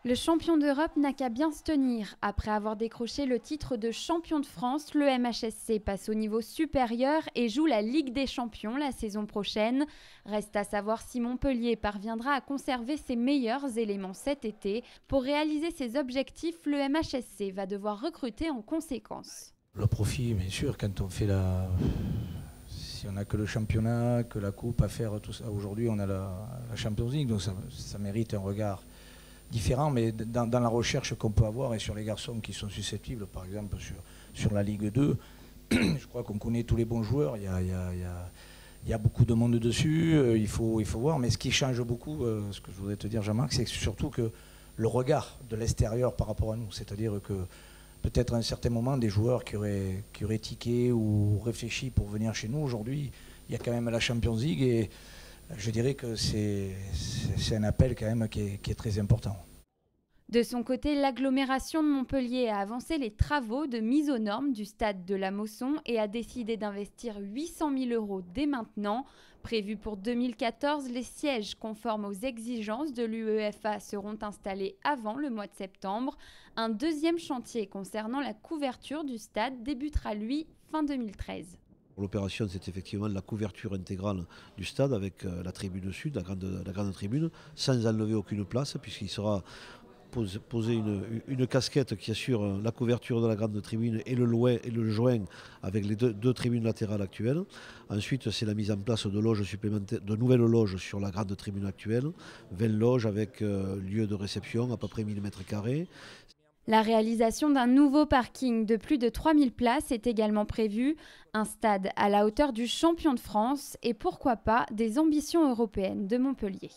Le champion d'Europe n'a qu'à bien se tenir. Après avoir décroché le titre de champion de France, le MHSC passe au niveau supérieur et joue la Ligue des Champions la saison prochaine. Reste à savoir si Montpellier parviendra à conserver ses meilleurs éléments cet été. Pour réaliser ses objectifs, le MHSC va devoir recruter en conséquence. Le profit, bien sûr, quand on fait si on n'a que le championnat, que la coupe à faire, tout ça. Aujourd'hui, on a la Champions League, donc ça mérite un regard différent, mais dans la recherche qu'on peut avoir et sur les garçons qui sont susceptibles, par exemple sur la Ligue 2, je crois qu'on connaît tous les bons joueurs, il y a beaucoup de monde dessus, il faut voir, mais ce qui change beaucoup, ce que je voudrais te dire Jean-Marc, c'est surtout que le regard de l'extérieur par rapport à nous, c'est-à-dire que peut-être à un certain moment des joueurs qui auraient tiqué ou réfléchi pour venir chez nous, aujourd'hui il y a quand même la Champions League et je dirais que c'est un appel quand même qui est très important. De son côté, l'agglomération de Montpellier a avancé les travaux de mise aux normes du stade de la Mosson et a décidé d'investir 800 000 € dès maintenant. Prévu pour 2014, les sièges conformes aux exigences de l'UEFA seront installés avant le mois de septembre. Un deuxième chantier concernant la couverture du stade débutera, lui, fin 2013. L'opération, c'est effectivement la couverture intégrale du stade avec la tribune sud, la grande tribune, sans enlever aucune place, puisqu'il sera posé une casquette qui assure la couverture de la grande tribune et le joint avec les deux tribunes latérales actuelles. Ensuite, c'est la mise en place de loges supplémentaires, de nouvelles loges sur la grande tribune actuelle, 20 loges avec lieu de réception à peu près 1000 m². La réalisation d'un nouveau parking de plus de 3000 places est également prévue, un stade à la hauteur du champion de France et pourquoi pas des ambitions européennes de Montpellier.